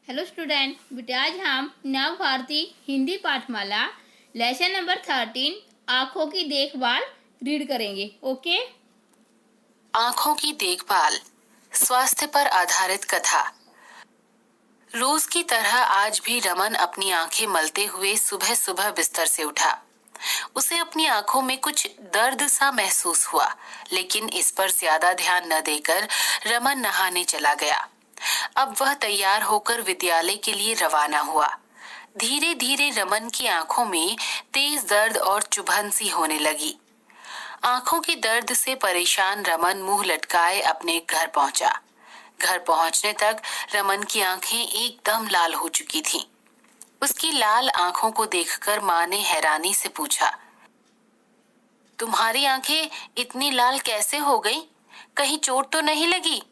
Hello student, बेटा आज हम नव भारती हिंदी पाठमाला लेसन नंबर 13 आँखों की देखभाल रीड करेंगे। ओके। आँखों की देखभाल, स्वास्थ्य पर आधारित कथा। रोज की तरह आज भी रमन अपनी आंखें मलते हुए सुबह सुबह बिस्तर से उठा। उसे अपनी आंखों में कुछ दर्द सा महसूस हुआ, लेकिन इस पर ज्यादा ध्यान न देकर रमन नहाने चला गया। अब वह तैयार होकर विद्यालय के लिए रवाना हुआ। धीरे धीरे रमन की आंखों में तेज दर्द और चुभन सी होने लगी। आंखों के दर्द से परेशान रमन मुंह लटकाए अपने घर पहुंचा। घर पहुंचने तक रमन की आंखें एकदम लाल हो चुकी थीं। उसकी लाल आंखों को देखकर माँ ने हैरानी से पूछा, तुम्हारी आंखें इतनी लाल कैसे हो गई? कहीं चोट तो नहीं लगी?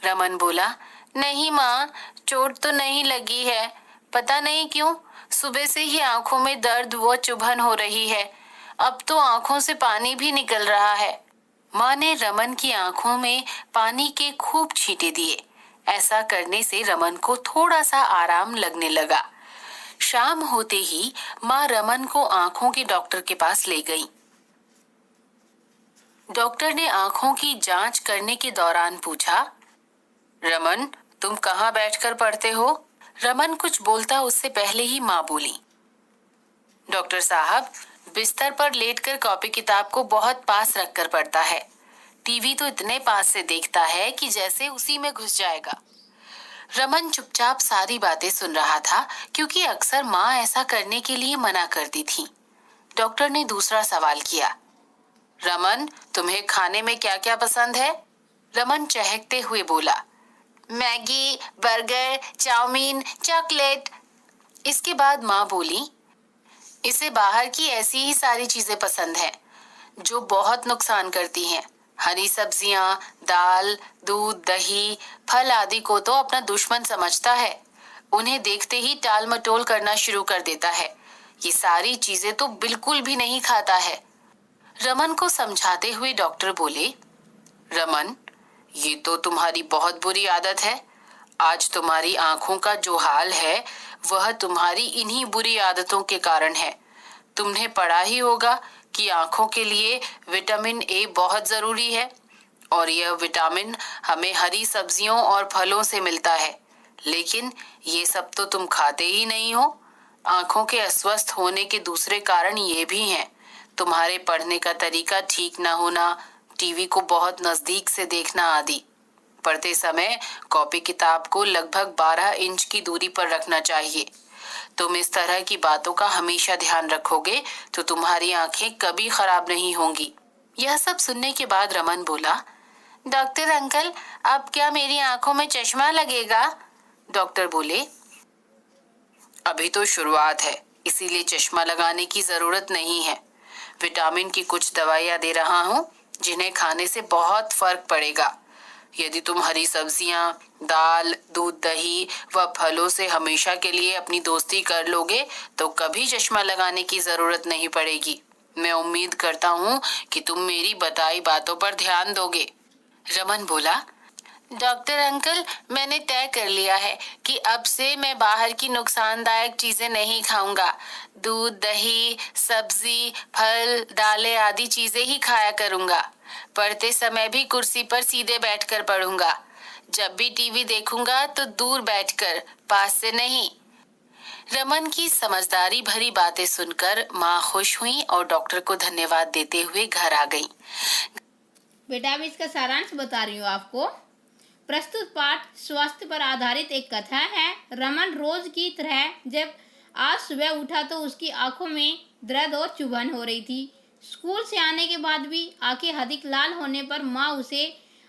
रमन बोला, नहीं माँ, चोट तो नहीं लगी है। पता नहीं क्यों सुबह से ही आंखों में दर्द व चुभन हो रही है। अब तो आंखों से पानी भी निकल रहा है। माँ ने रमन की आंखों में पानी के खूब छींटे दिए। ऐसा करने से रमन को थोड़ा सा आराम लगने लगा। शाम होते ही माँ रमन को आंखों के डॉक्टर के पास ले गई। डॉक्टर ने आंखों की जांच करने के दौरान पूछा, रमन, तुम कहाँ बैठकर पढ़ते हो? रमन कुछ बोलता उससे पहले ही माँ बोली, डॉक्टर साहब, बिस्तर पर लेटकर कॉपी किताब को बहुत पास रखकर पढ़ता है। टीवी तो इतने पास से देखता है कि जैसे उसी में घुस जाएगा। रमन चुपचाप सारी बातें सुन रहा था, क्योंकि अक्सर माँ ऐसा करने के लिए मना करती थी। डॉक्टर ने दूसरा सवाल किया, रमन, तुम्हें खाने में क्या क्या पसंद है? रमन चहकते हुए बोला, मैगी, बर्गर, चाउमीन, चॉकलेट। इसके बाद माँ बोली, इसे बाहर की ऐसी ही सारी चीजें पसंद हैं जो बहुत नुकसान करती हैं। हरी सब्जियां, दाल, दूध, दही, फल आदि को तो अपना दुश्मन समझता है। उन्हें देखते ही टाल मटोल करना शुरू कर देता है। ये सारी चीजें तो बिल्कुल भी नहीं खाता है। रमन को समझाते हुए डॉक्टर बोले, रमन, ये तो तुम्हारी बहुत बुरी आदत है। आज तुम्हारी आंखों का जो हाल है वह तुम्हारी इन्हीं बुरी आदतों के कारण है। तुमने पढ़ा ही होगा कि आंखों के लिए विटामिन ए बहुत जरूरी है, और यह विटामिन हमें हरी सब्जियों और फलों से मिलता है। लेकिन ये सब तो तुम खाते ही नहीं हो। आंखों के अस्वस्थ होने के दूसरे कारण ये भी हैं, तुम्हारे पढ़ने का तरीका ठीक ना होना, टीवी को बहुत नजदीक से देखना आदि। पढ़ते समय कॉपी किताब को लगभग 12 इंच की दूरी पर रखना चाहिए। तुम इस तरह की बातों का हमेशा ध्यान रखोगे तो तुम्हारी आंखें कभी खराब नहीं होंगी। यह सब सुनने के बाद रमन बोला, डॉक्टर अंकल, अब क्या मेरी आंखों में चश्मा लगेगा? डॉक्टर बोले, अभी तो शुरुआत है, इसीलिए चश्मा लगाने की जरूरत नहीं है। विटामिन की कुछ दवाइयाँ दे रहा हूँ, जिन्हें खाने से बहुत फर्क पड़ेगा। यदि तुम हरी सब्जियां, दाल, दूध, दही व फलों से हमेशा के लिए अपनी दोस्ती कर लोगे तो कभी चश्मा लगाने की जरूरत नहीं पड़ेगी। मैं उम्मीद करता हूँ कि तुम मेरी बताई बातों पर ध्यान दोगे। रमन बोला, डॉक्टर अंकल, मैंने तय कर लिया है कि अब से मैं बाहर की नुकसानदायक चीजें नहीं खाऊंगा। दूध, दही, सब्जी, फल, दालें आदि चीजें ही खाया करूंगा। पढ़ते समय भी कुर्सी पर सीधे बैठकर पढ़ूंगा। जब भी टीवी देखूंगा तो दूर बैठकर, पास से नहीं। रमन की समझदारी भरी बातें सुनकर माँ खुश हुई और डॉक्टर को धन्यवाद देते हुए घर आ गई। बेटा अब इसका सारांश बता रही हूँ आपको। प्रस्तुत पाठ स्वास्थ्य पर आधारित एक कथा है। रमन रोज की तरह जब आज सुबह उठा तो उसकी आंखों में दर्द और चुभन हो रही थी। स्कूल से आने के बाद भी आंखें अधिक लाल होने पर माँ उसे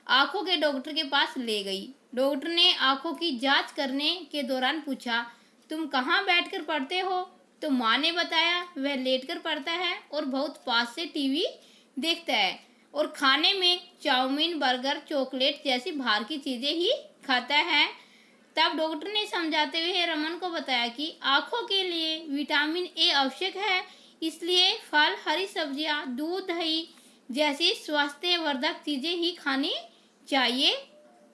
आंखों के डॉक्टर के पास ले गई। डॉक्टर ने आंखों की जांच करने के दौरान पूछा, तुम कहाँ बैठकर पढ़ते हो? तो माँ ने बताया वह लेटकर पढ़ता है और बहुत पास से टीवी देखता है और खाने में चाउमीन, बर्गर, चॉकलेट जैसी बाहर की चीज़ें ही खाता है। तब डॉक्टर ने समझाते हुए रमन को बताया कि आँखों के लिए विटामिन ए आवश्यक है, इसलिए फल, हरी सब्जियां, दूध, दही जैसी स्वास्थ्यवर्धक चीज़ें ही खानी चाहिए।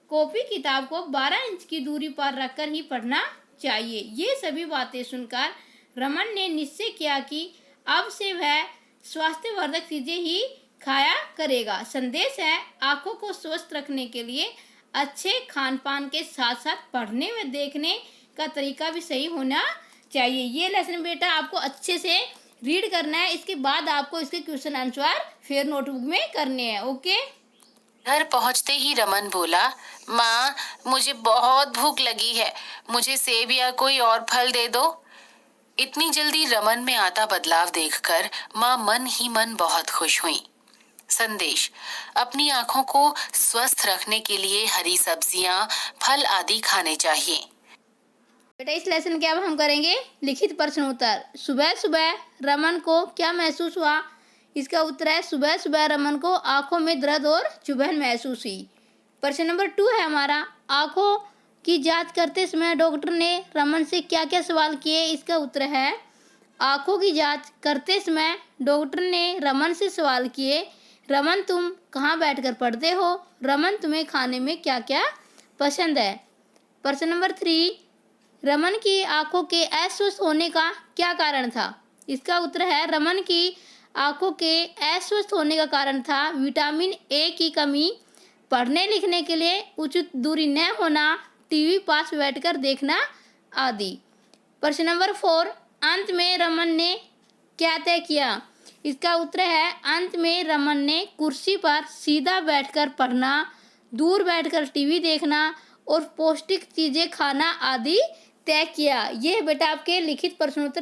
कॉपी किताब को 12 इंच की दूरी पर रखकर ही पढ़ना चाहिए। ये सभी बातें सुनकर रमन ने निश्चय किया कि अब से वह स्वास्थ्यवर्धक चीजें ही खाया करेगा। संदेश है, आंखों को स्वस्थ रखने के लिए अच्छे खान पान के साथ साथ पढ़ने व देखने का तरीका भी सही होना चाहिए। ये लेसन बेटा आपको अच्छे से रीड करना है, इसके बाद आपको इसके क्वेश्चन आंसर फिर नोटबुक में करने हैं। ओके। घर पहुंचते ही रमन बोला, माँ मुझे बहुत भूख लगी है, मुझे सेब या कोई और फल दे दो। इतनी जल्दी रमन में आता बदलाव देखकर माँ मन ही मन बहुत खुश हुई। संदेश, अपनी आंखों को स्वस्थ रखने के लिए हरी सब्जियां, फल आदि खाने चाहिए। बेटा इस लेसन के अब हम करेंगे लिखित प्रश्न उत्तर। सुबह सुबह रमन को क्या महसूस हुआ? इसका उत्तर है, सुबह सुबह रमन को आंखों में दर्द और चुभन महसूस हुई। प्रश्न नंबर 2 है हमारा, आंखों की जांच करते समय डॉक्टर ने रमन से क्या क्या सवाल किए? इसका उत्तर है, आंखों की जांच करते समय डॉक्टर ने रमन से सवाल किए, रमन तुम कहाँ बैठकर पढ़ते हो? रमन तुम्हें खाने में क्या क्या पसंद है? प्रश्न नंबर 3, रमन की आंखों के अस्वस्थ होने का क्या कारण था? इसका उत्तर है, रमन की आंखों के अस्वस्थ होने का कारण था विटामिन ए की कमी, पढ़ने लिखने के लिए उचित दूरी न होना, टीवी पास बैठकर देखना आदि। प्रश्न नंबर 4, अंत में रमन ने क्या तय किया? इसका उत्तर है, अंत में रमन ने कुर्सी पर सीधा बैठकर पढ़ना, दूर बैठकर टीवी देखना और पौष्टिक चीजें खाना आदि तय किया। ये बेटा आपके लिखित प्रश्नोत्तर